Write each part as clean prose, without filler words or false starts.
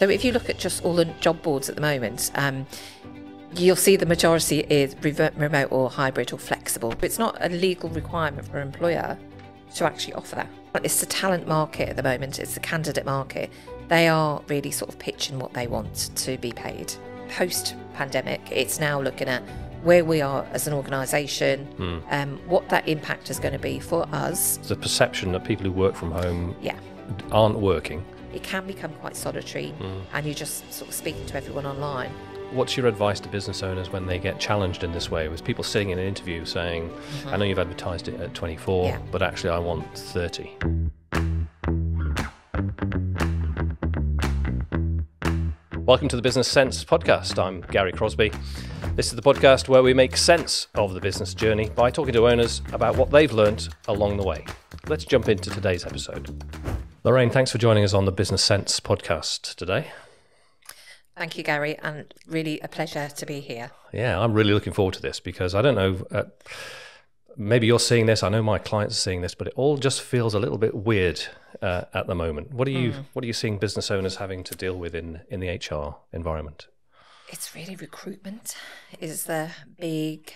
So if you look at just all the job boards at the moment, you'll see the majority is remote or hybrid or flexible. It's not a legal requirement for an employer to actually offer that. It's the talent market at the moment, it's the candidate market. They are really sort of pitching what they want to be paid. Post-pandemic, it's now looking at where we are as an organisation, what that impact is going to be for us. The perception that people who work from home aren't working. It can become quite solitary and you're just sort of speaking to everyone online. What's your advice to business owners when they get challenged in this way? With people sitting in an interview saying, I know you've advertised it at 24, but actually I want 30. Welcome to the Business Sense podcast. I'm Garry Crosby. This is the podcast where we make sense of the business journey by talking to owners about what they've learnt along the way. Let's jump into today's episode. Lorraine, thanks for joining us on the Business Sense podcast today. Thank you, Garry, and really a pleasure to be here. Yeah, I'm really looking forward to this because I don't know, maybe you're seeing this, I know my clients are seeing this, but it all just feels a little bit weird at the moment. What are you seeing business owners having to deal with in the HR environment? It's really recruitment is the big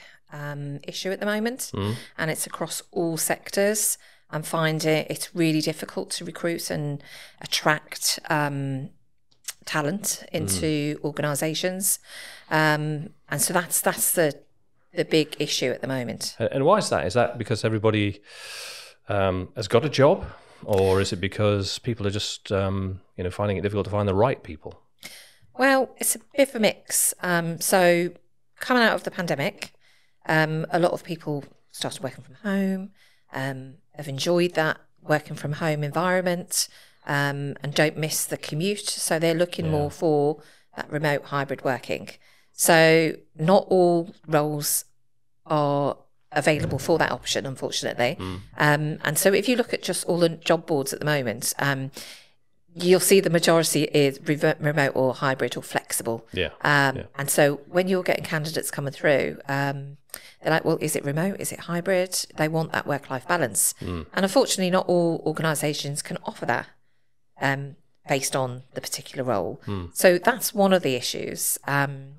issue at the moment, and it's across all sectors. I'm finding it's really difficult to recruit and attract talent into organisations, and so that's the big issue at the moment. And why is that? Is that because everybody has got a job, or is it because people are just finding it difficult to find the right people? Well, it's a bit of a mix. So coming out of the pandemic, a lot of people started working from home, have enjoyed that working from home environment, and don't miss the commute. So they're looking more for that remote hybrid working. So not all roles are available for that option, unfortunately. And so if you look at just all the job boards at the moment, you'll see the majority is remote or hybrid or flexible. And so when you're getting candidates coming through, they're like, well, is it remote? Is it hybrid? They want that work-life balance. And unfortunately, not all organisations can offer that based on the particular role. So that's one of the issues. And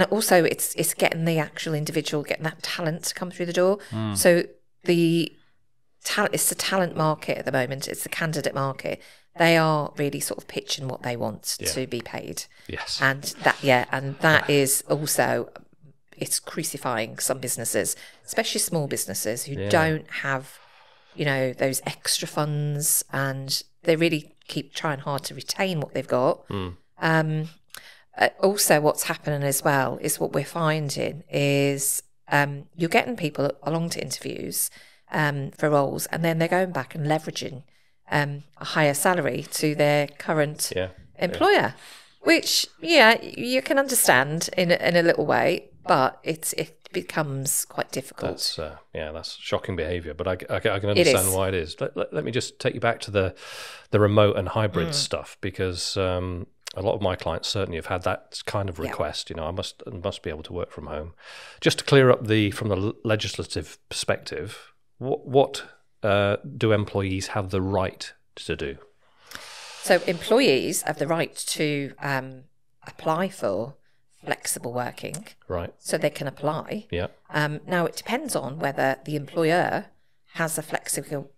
also it's getting the actual individual, getting that talent to come through the door. So it's the talent market at the moment, it's the candidate market. They are really sort of pitching what they want to be paid. Yes. And that is also, it's crucifying some businesses, especially small businesses who don't have, those extra funds, and they really keep trying hard to retain what they've got. Also, what's happening as well is what we're finding is you're getting people along to interviews for roles, and then they're going back and leveraging a higher salary to their current employer, which you can understand in a little way, but it becomes quite difficult. That's shocking behaviour, but I can understand why it is. Let me just take you back to the remote and hybrid stuff, because a lot of my clients certainly have had that kind of request. I must be able to work from home. Just to clear up from the legislative perspective, what do employees have the right to do? So employees have the right to apply for flexible working. Right. So they can apply. Yeah. Now, it depends on whether the employer has a flexible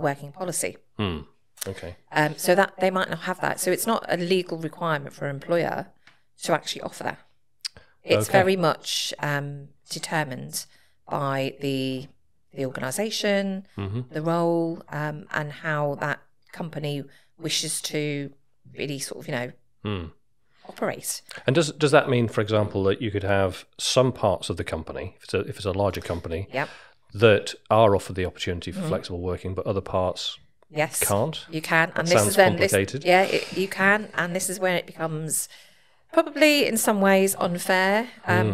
working policy. Okay. So that they might not have that. So it's not a legal requirement for an employer to actually offer that. It's very much determined by the organisation, the role, and how that company wishes to really sort of, operate. And does that mean, for example, that you could have some parts of the company, if it's a larger company, that are offered the opportunity for flexible working, but other parts can't? You can. And this sounds complicated. You can, and this is when it becomes probably in some ways unfair.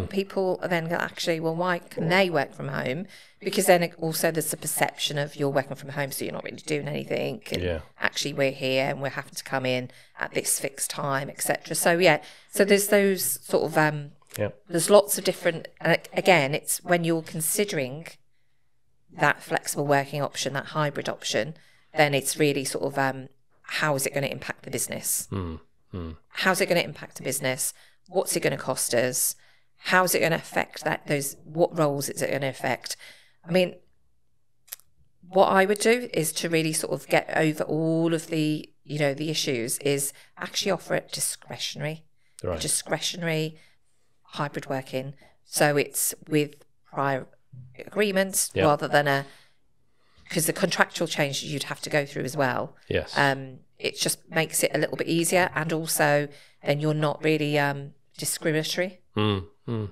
People are then actually, well, why can they work from home? Because then there's the perception of you're working from home, so you're not really doing anything. And actually, we're here and we're having to come in at this fixed time, etc. So so there's those sort of there's lots of different. Again, it's when you're considering that flexible working option, that hybrid option, then it's really sort of how is it going to impact the business? How's it going to impact the business? What's it going to cost us? How's it going to affect what roles is it going to affect? I mean, what I would do is to really sort of get over all of the issues, is actually offer it discretionary hybrid working. So it's with prior agreements rather than because the contractual changes you'd have to go through as well. Yes. It just makes it a little bit easier, and also then you're not really discriminatory.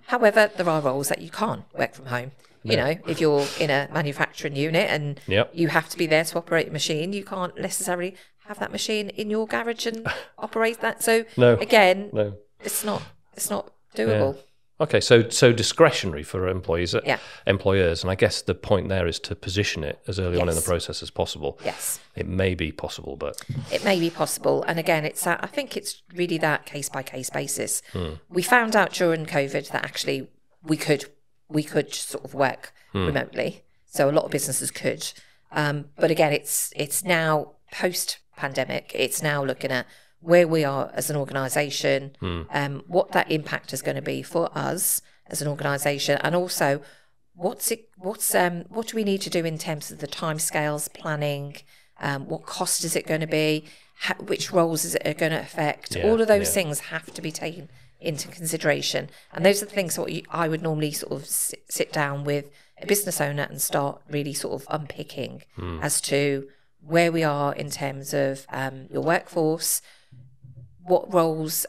However, there are roles that you can't work from home. You know, if you're in a manufacturing unit and you have to be there to operate a machine, you can't necessarily have that machine in your garage and operate that. So again, it's not doable. Yeah. Okay, so discretionary for employers, and I guess the point there is to position it as early on in the process as possible. Yes, it may be possible, but it may be possible, and again, I think it's really that case by case basis. We found out during COVID that actually we could sort of work remotely, so a lot of businesses could. But again, it's now post pandemic. It's now looking at where we are as an organisation, what that impact is going to be for us as an organisation, and also what do we need to do in terms of the timescales, planning, what cost is it going to be, which roles is it going to affect? All of those things have to be taken into consideration, and those are the things I would normally sort of sit down with a business owner and start really sort of unpicking as to where we are in terms of your workforce. What roles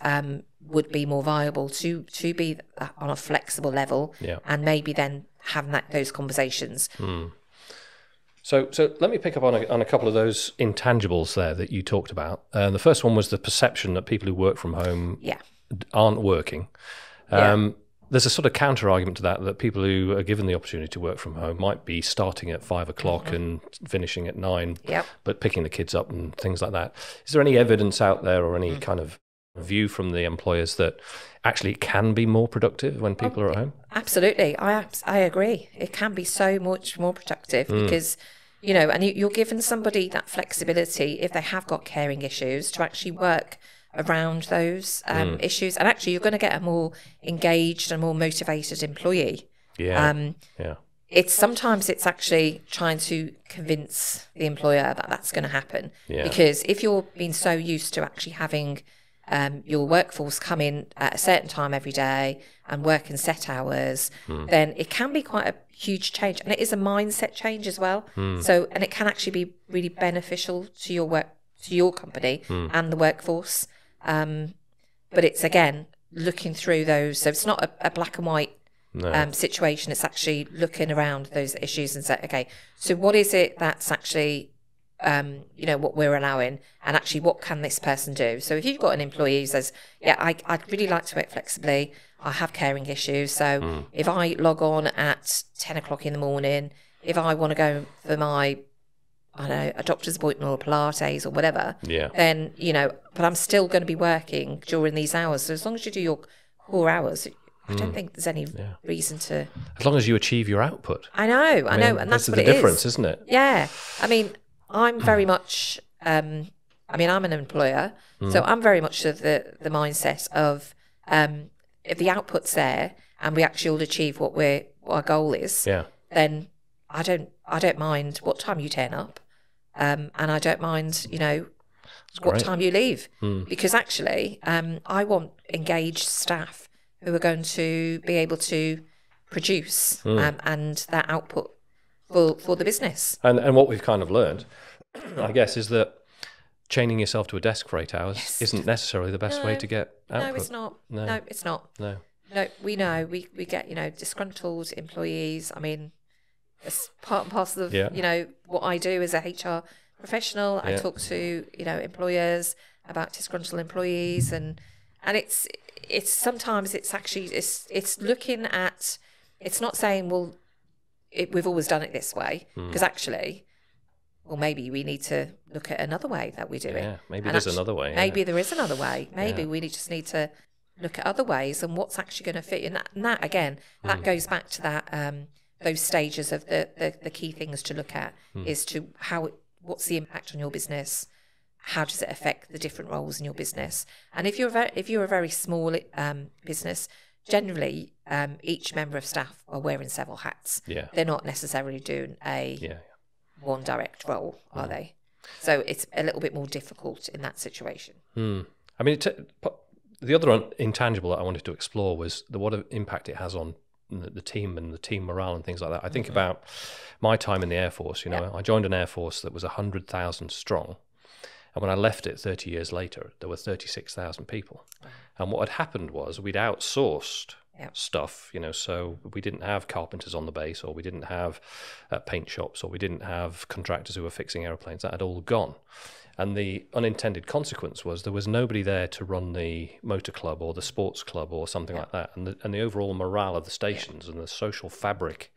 would be more viable to be on a flexible level, and maybe then having those conversations. So let me pick up on a couple of those intangibles there that you talked about. The first one was the perception that people who work from home aren't working. There's a sort of counter argument to that people who are given the opportunity to work from home might be starting at 5 o'clock and finishing at 9, but picking the kids up and things like that. Is there any evidence out there or any kind of view from the employers that actually it can be more productive when people are at home? Absolutely. I agree. It can be so much more productive because, and you're giving somebody that flexibility if they have got caring issues to actually work around those issues, and actually you're going to get a more engaged and more motivated employee. Sometimes it's actually trying to convince the employer that that's going to happen, because if you're being so used to actually having your workforce come in at a certain time every day and work in set hours, then it can be quite a huge change, and it is a mindset change as well. So, and it can actually be really beneficial to your company and the workforce. But it's, again, looking through those. So it's not a black and white situation. It's actually looking around those issues and say, okay, so what is it that's actually, what we're allowing, and actually what can this person do? So if you've got an employee who says, I'd really like to work flexibly, I have caring issues. So if I log on at 10 o'clock in the morning, if I want to go for my a doctor's appointment or Pilates or whatever, then, but I'm still going to be working during these hours. So as long as you do your core hours, I don't think there's any reason to... As long as you achieve your output. I know, and that's what it is. the difference, isn't it? Yeah. I mean, I'm very much... I'm an employer, so I'm very much of the mindset of if the output's there and we actually all achieve what our goal is, then I don't mind what time you turn up, and I don't mind, what time you leave, because actually, I want engaged staff who are going to be able to produce and that output for the business. And what we've kind of learned, I guess, is that chaining yourself to a desk for 8 hours isn't necessarily the best way to get output. No, it's not. No, it's not. No, we know we get disgruntled employees. I mean, it's part and parcel of what I do as a HR professional. I talk to employers about disgruntled employees, and it's sometimes it's actually it's looking at, it's not saying we've always done it this way, because actually, maybe we need to look at another way that we do it. Maybe there's another way. Maybe there is another way. Maybe we just need to look at other ways and what's actually going to fit in. And that again, that goes back to that those stages of the key things to look at is to what's the impact on your business, how does it affect the different roles in your business? And if you're a very small business, generally each member of staff are wearing several hats. Yeah. They're not necessarily doing one direct role, are they? So it's a little bit more difficult in that situation. I mean, the other intangible that I wanted to explore was what impact it has on the team and the team morale and things like that. I think about my time in the Air Force. I joined an Air Force that was 100,000 strong. And when I left it 30 years later, there were 36,000 people. And what had happened was we'd outsourced stuff, so we didn't have carpenters on the base, or we didn't have paint shops, or we didn't have contractors who were fixing aeroplanes. That had all gone. And the unintended consequence was there was nobody there to run the motor club or the sports club or something like that. And the overall morale of the stations and the social fabric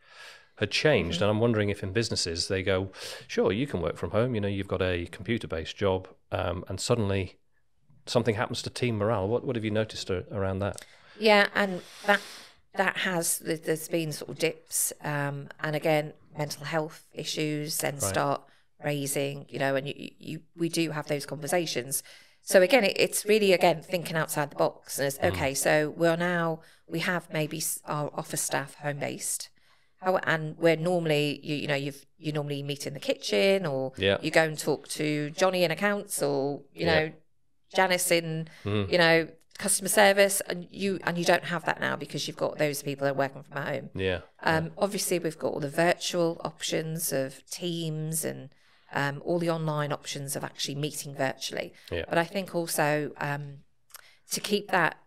had changed. And I'm wondering if in businesses they go, sure, you can work from home, you've got a computer-based job, and suddenly something happens to team morale. What have you noticed around that? Yeah, and there's been sort of dips, and again, mental health issues then start raising, and we do have those conversations. So again, it's really, again, thinking outside the box. And it's, okay, so we have maybe our office staff home-based, and we're normally, you normally meet in the kitchen, or you go and talk to Johnny in accounts, or, Janice in, customer service, and you don't have that now because you've got those people that are working from home. Yeah. Obviously, we've got all the virtual options of Teams and all the online options of actually meeting virtually. Yeah. But I think also to keep that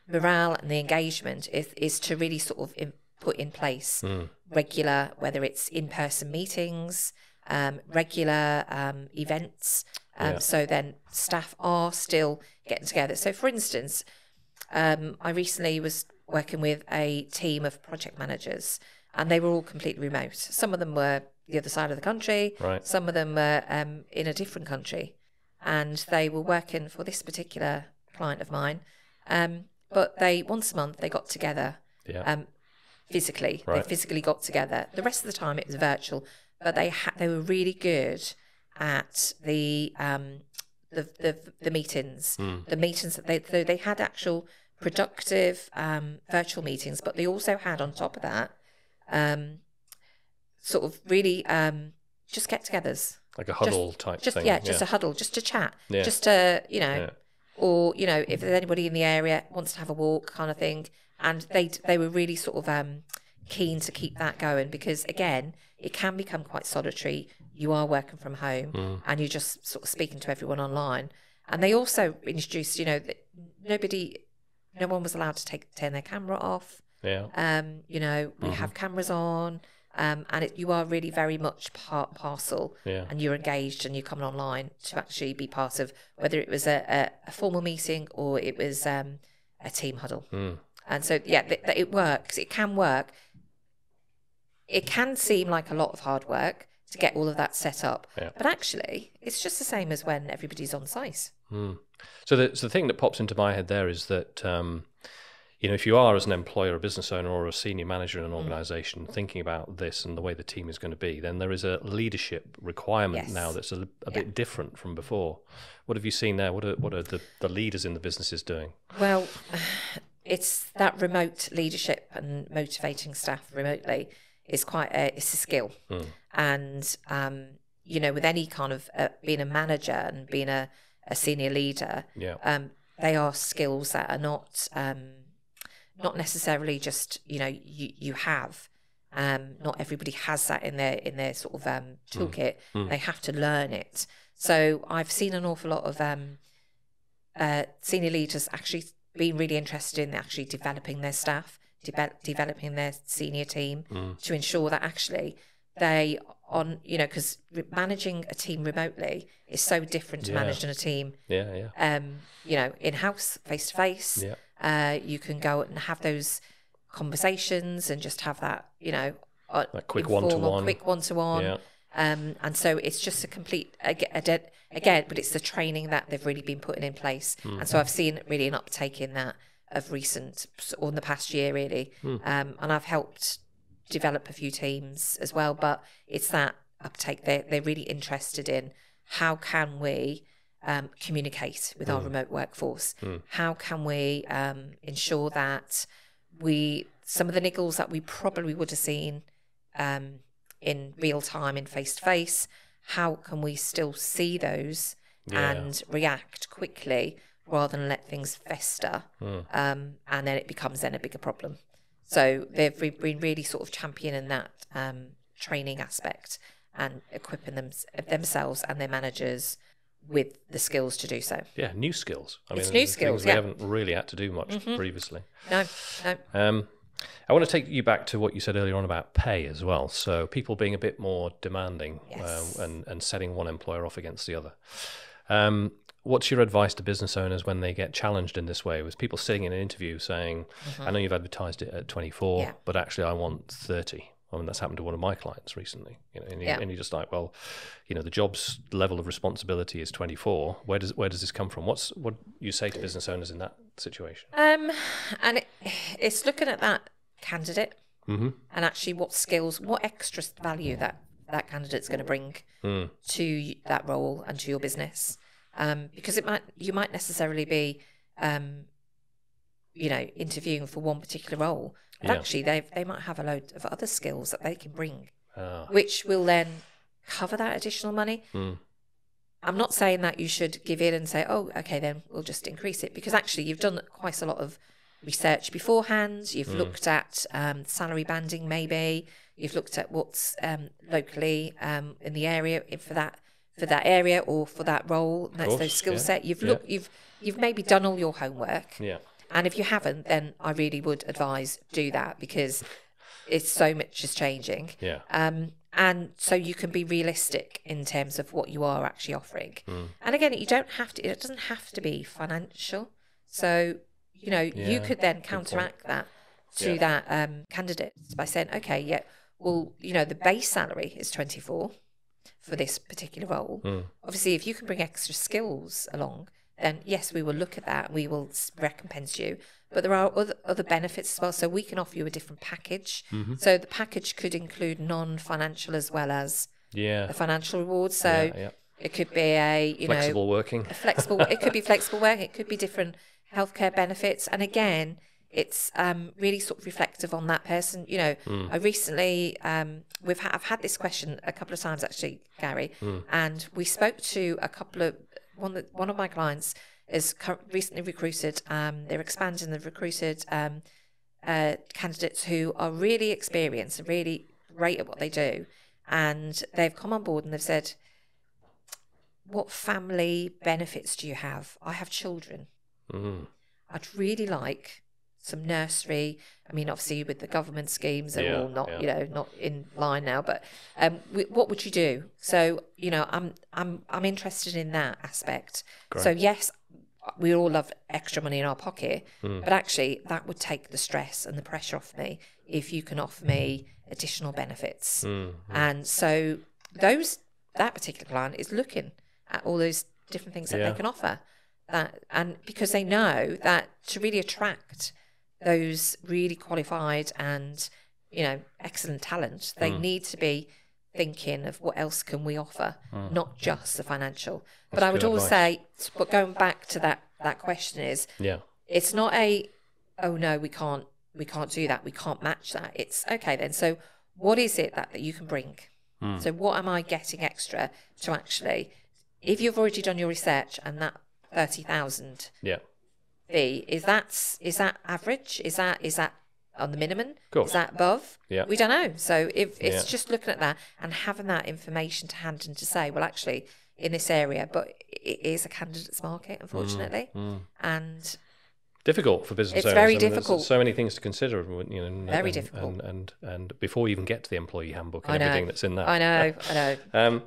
morale and the engagement is to really sort of put in place regular, whether it's in-person meetings, regular events. So then staff are still getting together. So for instance, I recently was working with a team of project managers, and they were all completely remote. Some of them were the other side of the country. Right. Some of them were in a different country, and they were working for this particular client of mine. But once a month they got together. Physically. Right. They physically got together. The rest of the time it was virtual, but they were really good at the meetings. The meetings that they had actual productive virtual meetings, but they also had on top of that sort of really just get-togethers, like a huddle type thing. Just a huddle, just to chat, just to or if there's anybody in the area wants to have a walk, kind of thing. And they were really sort of keen to keep that going, because again, it can become quite solitary. You are working from home and you're just sort of speaking to everyone online. And they also introduced, that no one was allowed to turn their camera off. Yeah. We have cameras on, and you are really very much parcel, and you're engaged and you're coming online to actually be part of, whether it was a formal meeting or it was a team huddle. And so, it works. It can work. It can seem like a lot of hard work to get all of that set up, but actually, it's just the same as when everybody's on site. So the thing that pops into my head there is that, if you are as an employer, a business owner, or a senior manager in an organisation thinking about this and the way the team is going to be, then there is a leadership requirement now that's a bit different from before. What have you seen there? What are the leaders in the businesses doing? Well, it's that remote leadership and motivating staff remotely is it's a skill. And, with any kind of being a manager and being a senior leader, they are skills that are not necessarily just, you have. Not everybody has that in their sort of toolkit. They have to learn it. So I've seen an awful lot of senior leaders actually being really interested in actually developing their staff, developing their senior team to ensure that actually they because managing a team remotely is so different to managing a team in-house, face-to-face. You can go and have those conversations and just have that, that quick one-to-one. And so it's just a complete, again, but it's the training that they've really been putting in place. And so I've seen really an uptake in that of recent, or in the past year, really. And I've helped develop a few teams as well, but it's that uptake they're really interested in how can we communicate with our remote workforce? How can we ensure that some of the niggles that we probably would have seen in real time, in face-to-face, how can we still see those and react quickly rather than let things fester, and then it becomes then a bigger problem. So they've been really sort of championing that training aspect and equipping themselves and their managers with the skills to do so. Yeah, new skills. It's new skills, we haven't really had to do much previously. No. I want to take you back to what you said earlier on about pay as well. So people being a bit more demanding, and setting one employer off against the other. What's your advice to business owners when they get challenged in this way? With people sitting in an interview saying, I know you've advertised it at 24, but actually I want 30. I mean, that's happened to one of my clients recently. And you're just like, well, the job's level of responsibility is 24. Where does this come from? What you say to business owners in that situation? And it's looking at that candidate and actually what skills, what extra value that candidate's going to bring to that role and to your business. Because you might necessarily be, interviewing for one particular role, but actually they might have a load of other skills that they can bring, which will then cover that additional money. I'm not saying that you should give in and say, oh, okay, then we'll just increase it, because actually you've done quite a lot of research beforehand. You've looked at salary banding, maybe you've looked at what's locally in the area for that area or for that role. That's those skill set. You've maybe done all your homework. Yeah. And if you haven't, then I really would advise do that, because it's so much is changing. Yeah. And so you can be realistic in terms of what you are actually offering. And again, it doesn't have to be financial. So, you could then counteract that to that candidate by saying, okay, the base salary is 24 for this particular role. Obviously, if you can bring extra skills along, then yes, we will look at that. We will recompense you. But there are other benefits as well. So we can offer you a different package. So the package could include non-financial as well as the financial rewards. So it could be flexible working. It could be flexible work. It could be different healthcare benefits. And again, it's really sort of reflective on that person. I recently, I've had this question a couple of times actually, Garry, and we spoke to one of my clients is recently recruited. They're expanding. They've recruited candidates who are really experienced and really great at what they do, and they've come on board and they've said, "What family benefits do you have? I have children. I'd really like some nursery." I mean, obviously with the government schemes, they're all not, not in line now. But what would you do? So, I'm interested in that aspect. Great. So yes, we all love extra money in our pocket, but actually that would take the stress and the pressure off me if you can offer me additional benefits. And so that particular client is looking at all those different things that they can offer. And because they know that to really attract those really qualified and excellent talent, they need to be thinking of what else can we offer, not just the financial. But I would always say, but going back to that question is, it's not oh no, we can't do that, we can't match that. It's okay then. So what is it that you can bring? So what am I getting extra to actually, if you've already done your research and that 30,000 fee, is that average? Is that on the minimum? Is that above? We don't know. So if it's just looking at that and having that information to hand and to say, well, actually in this area, but it is a candidate's market, unfortunately, and difficult for business owners. It's very difficult. There's so many things to consider. Very difficult. And before you even get to the employee handbook and everything that's in that. I know.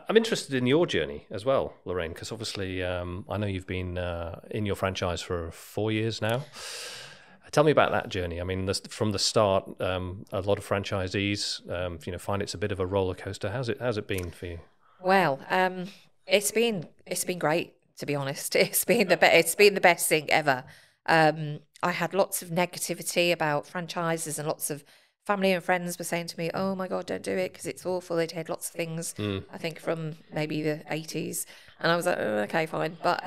I'm interested in your journey as well, Lorraine, because obviously I know you've been in your franchise for 4 years now. Tell me about that journey. I mean, from the start, a lot of franchisees, find it's a bit of a roller coaster. How's it been for you? Well, it's been great, to be honest. It's been the best thing ever. I had lots of negativity about franchises and lots of family and friends were saying to me, "Oh my God, don't do it because it's awful." They'd heard lots of things, I think from maybe the 80s, and I was like, "Oh, okay, fine." But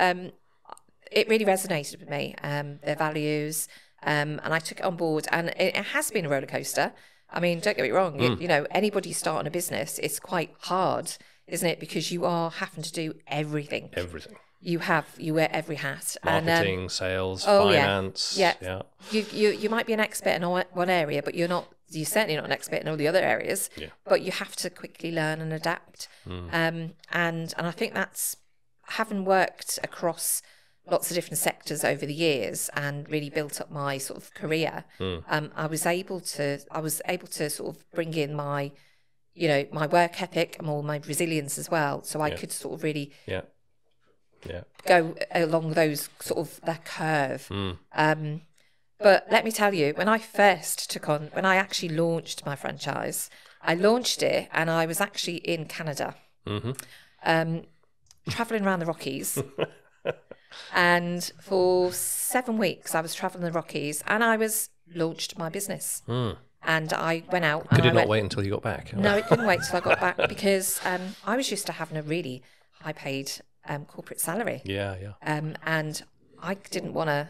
it really resonated with me, their values, and I took it on board. And it has been a roller coaster. I mean, don't get me wrong. You know, anybody starting a business, it's quite hard, isn't it? Because you are having to do everything. Everything. You wear every hat. Marketing, and, sales, finance. Yeah. You might be an expert in one area, but you're certainly not an expert in all the other areas. Yeah. But you have to quickly learn and adapt. And I think that's, having worked across lots of different sectors over the years and really built up my sort of career, I was able to sort of bring in my, you know, my work ethic and all my resilience as well. So I could sort of really go along those sort of that curve. But let me tell you, when I actually launched my franchise, I launched it and I was actually in Canada, traveling around the Rockies. And for 7 weeks, I was traveling the Rockies, and I launched my business. And I went out. Could it not wait until you got back? No, it couldn't wait till I got back because I was used to having a really high-paid corporate salary. Yeah. And I didn't want to,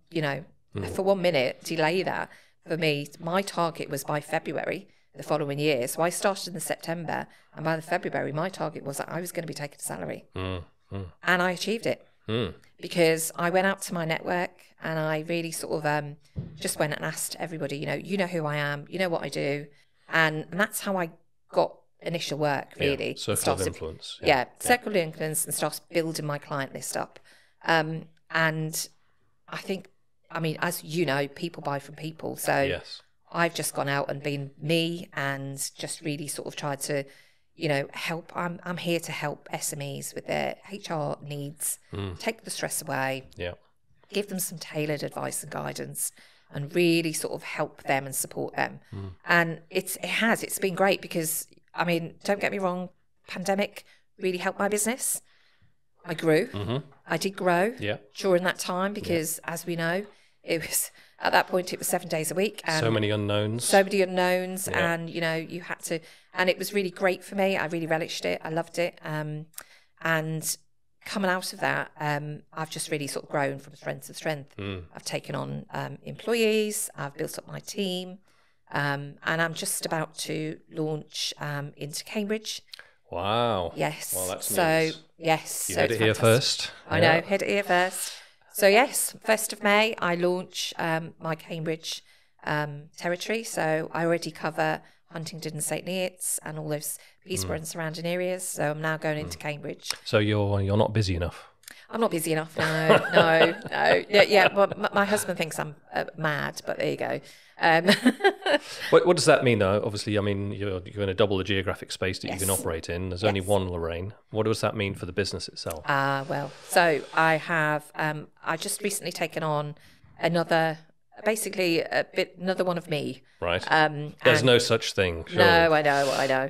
you know, for 1 minute delay that. For me, my target was by February the following year. So I started in the September, and by the February, my target was that I was going to be taking a salary. And I achieved it. Because I went out to my network and I really sort of just went and asked everybody, you know who I am, you know what I do. And that's how I got initial work, really. Yeah, circle of influence. Circle of influence, and started building my client list up. And I think, I mean, as you know, people buy from people. So I've just gone out and been me and just really sort of tried to, you know, help. I'm here to help SMEs with their HR needs, take the stress away, give them some tailored advice and guidance, and really sort of help them and support them. And it's been great because, I mean, don't get me wrong, pandemic really helped my business. I grew. I did grow during that time because, as we know, it was at that point it was 7 days a week. And so many unknowns, and you know you had to. And it was really great for me. I really relished it. I loved it. And coming out of that, I've just really sort of grown from strength to strength. I've taken on employees. I've built up my team. And I'm just about to launch into Cambridge. Wow. Yes. Well, that's news. Yes. You heard it here first. I know, heard it here first. So yes, 1st of May, I launch my Cambridge territory. So I already cover Huntingdon and St Neots and all those Peterborough and surrounding areas. So I'm now going into Cambridge. So you're not busy enough? I'm not busy enough. No. Yeah. Well, my husband thinks I'm mad, but there you go. What does that mean, though? Obviously, I mean, you're going to double the geographic space that you can operate in. There's only one Lorraine. What does that mean for the business itself? So I have I just recently taken on another one of me. Right. There's no such thing. Surely. No, I know.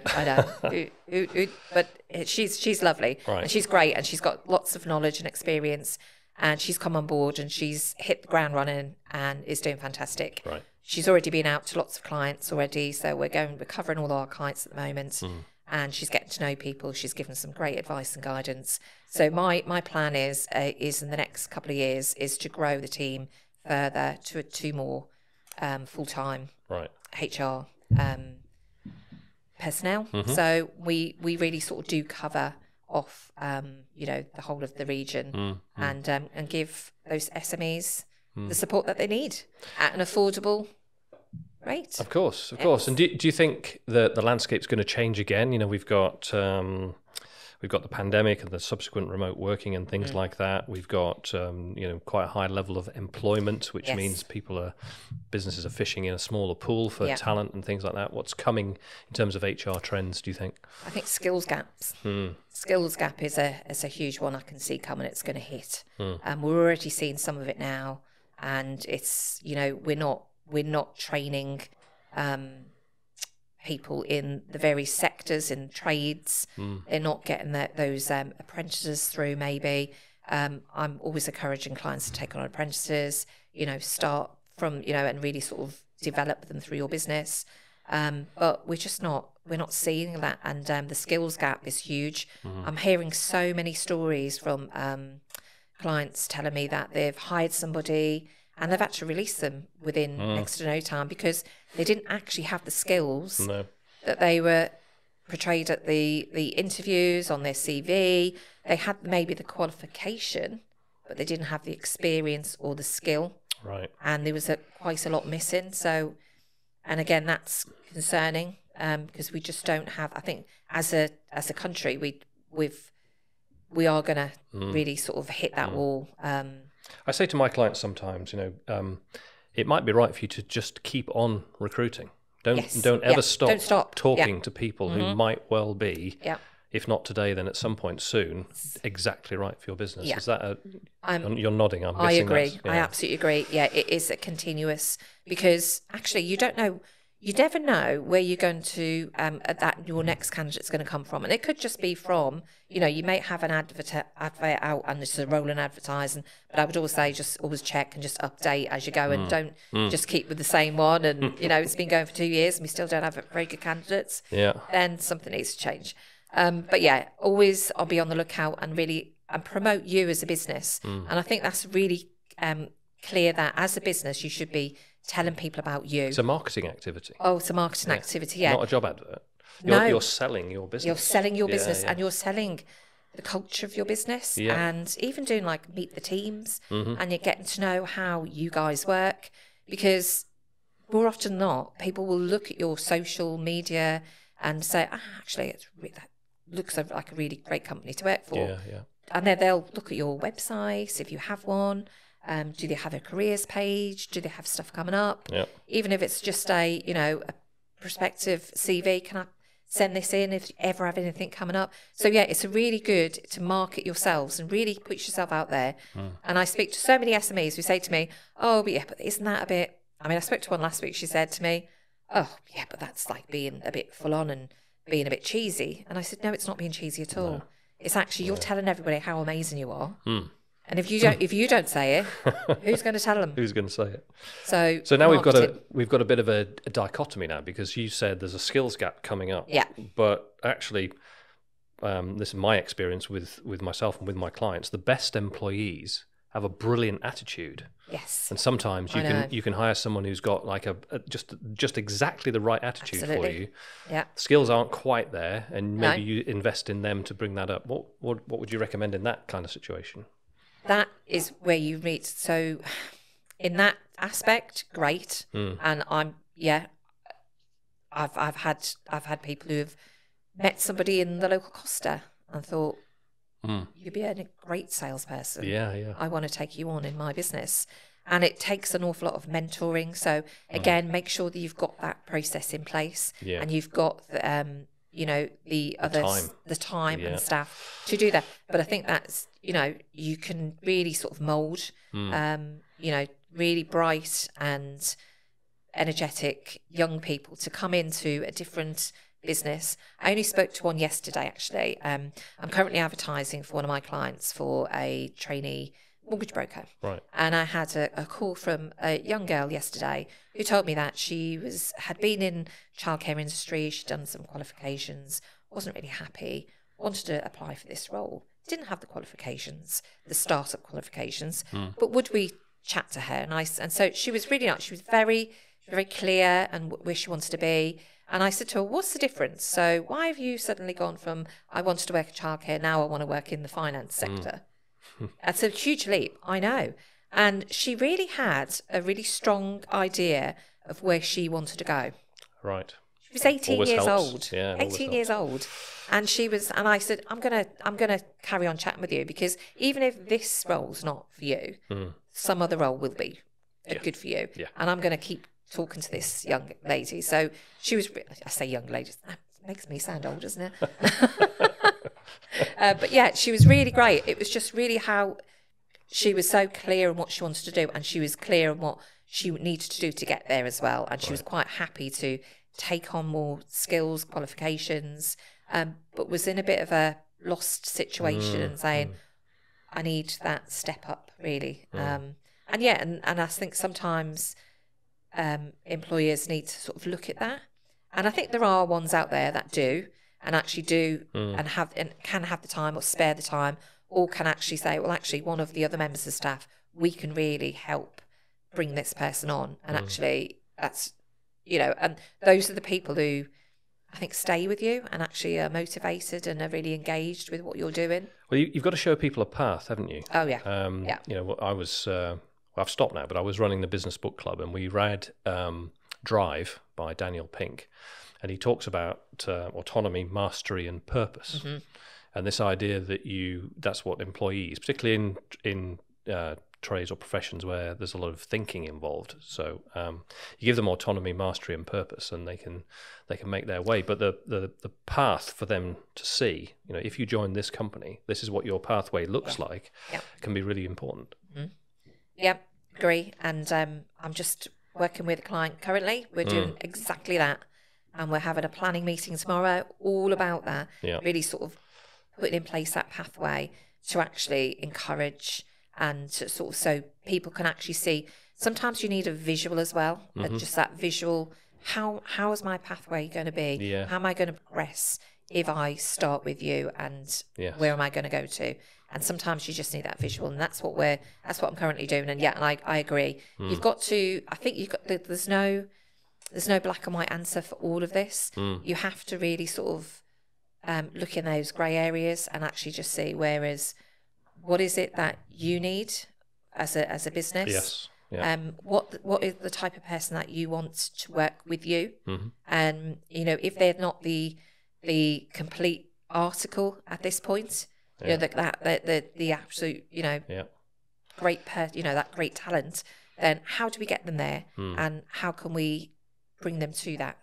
But she's lovely. Right. And she's great, and she's got lots of knowledge and experience, and she's come on board and she's hit the ground running and is doing fantastic. Right. She's already been out to lots of clients already, so we're covering all our clients at the moment. And she's getting to know people. She's given some great advice and guidance. So my plan is in the next couple of years is to grow the team further to 2 more full-time HR personnel. So we really sort of do cover off the whole of the region and give those SMEs the support that they need at an affordable rate. Of course. And do you think that the landscape's going to change again? You know, we've got the pandemic and the subsequent remote working and things like that. We've got quite a high level of employment, which means businesses are fishing in a smaller pool for talent and things like that. What's coming in terms of HR trends, do you think? I think skills gaps. Skills gap is a huge one I can see coming. It's going to hit. And we're already seeing some of it now. And it's, we're not training people in the various sectors in trades. They're not getting those apprentices through maybe. I'm always encouraging clients to take on apprentices, start from, and really sort of develop them through your business. But we're not seeing that. And the skills gap is huge. I'm hearing so many stories from clients telling me that they've hired somebody and they've had to release them within next to no time because they didn't actually have the skills that they were portrayed at the interviews on their CV. They had maybe the qualification, but they didn't have the experience or the skill. Right. And there was quite a lot missing. So, and again, that's concerning because we just don't have. I think as a country, we are going to really sort of hit that wall. I say to my clients sometimes, it might be right for you to just keep on recruiting. Don't ever stop talking to people who might well be, if not today, then at some point soon, exactly right for your business. Is that you're nodding? I'm guessing. I agree. I absolutely agree. Yeah, it is a continuous, because actually you never know where you're going to that your next candidate's going to come from, and it could just be from you may have an advert out and it's a rolling advertising, but I would always say just always check and just update as you go, and don't just keep with the same one. And it's been going for 2 years and we still don't have very good candidates. Then something needs to change. But yeah, always I'll be on the lookout and really promote you as a business. And I think that's really clear that as a business you should be telling people about you. It's a marketing activity. Oh, it's a marketing activity, yeah. Not a job advert. You're selling your business. You're selling your business and you're selling the culture of your business and even doing like meet the teams and you're getting to know how you guys work, because more often than not, people will look at your social media and say, actually, that looks like a really great company to work for. And then they'll look at your website, if you have one. Do they have a careers page? Do they have stuff coming up? Even if it's just a prospective CV, can I send this in if you ever have anything coming up? So yeah, it's really good to market yourselves and really put yourself out there. And I speak to so many SMEs who say to me, but isn't that a bit, I spoke to one last week, she said to me, oh yeah, but that's like being a bit full on and being a bit cheesy. And I said, no, it's not being cheesy at all. It's actually, you're telling everybody how amazing you are. And if you don't say it, who's going to tell them? Who's going to say it? So now we've got a bit of a dichotomy now, because you said there's a skills gap coming up. But actually, this is my experience with myself and with my clients. The best employees have a brilliant attitude. Yes. And sometimes you can hire someone who's got like just exactly the right attitude for you. Skills aren't quite there, and maybe you invest in them to bring that up. What would you recommend in that kind of situation? That is where you meet. So in that aspect, great. And I've had people who have met somebody in the local Costa and thought, you'd be a great salesperson. I want to take you on in my business. And it takes an awful lot of mentoring. So again, make sure that you've got that process in place and you've got the time and staff to do that. But I think that's, you can really sort of mould, really bright and energetic young people to come into a different business. I only spoke to one yesterday, actually. I'm currently advertising for one of my clients for a trainee mortgage broker. Right. And I had a call from a young girl yesterday who told me that she had been in childcare industry, she'd done some qualifications, wasn't really happy, wanted to apply for this role, didn't have the qualifications, the startup qualifications, but would we chat to her? And so she was really nice. She was very, very clear and where she wanted to be. And I said to her, what's the difference? So why have you suddenly gone from, I wanted to work in childcare, now I want to work in the finance sector? That's a huge leap, I know. And she really had a really strong idea of where she wanted to go. Right. She was 18 always years helps. old. Yeah, 18 years old. And and I said, I'm gonna carry on chatting with you, because even if this role's not for you, some other role will be good for you. And I'm gonna keep talking to this young lady. So she was, I say young lady, that makes me sound old, doesn't it? But yeah, she was really great. It was just really how she was so clear on what she wanted to do, and she was clear on what she needed to do to get there as well. And she was quite happy to take on more skills, qualifications, but was in a bit of a lost situation and saying, I need that step up, really. And I think sometimes employers need to sort of look at that. And I think there are ones out there that do and actually do and can have the time or spare the time, or can actually say, well, actually, one of the other members of staff, we can really help bring this person on. And actually, that's, and those are the people who I think stay with you and actually are motivated and are really engaged with what you're doing. Well, you've got to show people a path, haven't you? Oh, yeah. I've stopped now, but I was running the Business Book Club, and we read Drive by Daniel Pink, and he talks about autonomy, mastery, and purpose. And this idea that that's what employees, particularly in trades or professions where there's a lot of thinking involved. So you give them autonomy, mastery, and purpose, and they can make their way. But the path for them to see, if you join this company, this is what your pathway looks like, can be really important. Yeah, agree. And I'm just working with a client currently. We're doing exactly that, and we're having a planning meeting tomorrow, all about that. Really sort of putting in place that pathway to actually encourage and to sort of, so people can actually see. Sometimes you need a visual as well, just that visual. How is my pathway going to be? Yeah. How am I going to progress if I start with you, and where am I going to go to? And sometimes you just need that visual, and that's what I'm currently doing. And and I agree. You've got to. I think there's no black and white answer for all of this. You have to really sort of look in those grey areas and actually just see what is it that you need as a business. Yes. Yeah. What is the type of person that you want to work with you? And if they're not the complete article at this point, the absolute great that great talent, then how do we get them there, and how can we bring them to that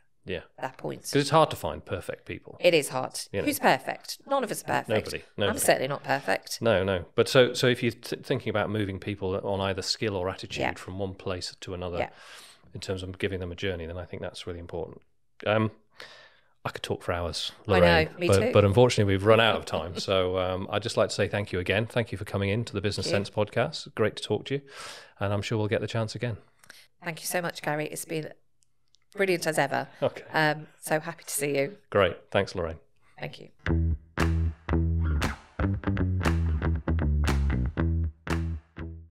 point? Because it's hard to find perfect people. It is hard. Who's perfect? None of us are perfect. Nobody. I'm certainly not perfect. No. But so if you're thinking about moving people on either skill or attitude from one place to another, in terms of giving them a journey, then I think that's really important. I could talk for hours, Lorraine. I know, me too. But unfortunately, we've run out of time. So I'd just like to say thank you again. Thank you for coming in to the Business Sense podcast. Great to talk to you. And I'm sure we'll get the chance again. Thank you so much, Garry. It's been brilliant as ever. Okay. So happy to see you. Great. Thanks, Lorraine. Thank you.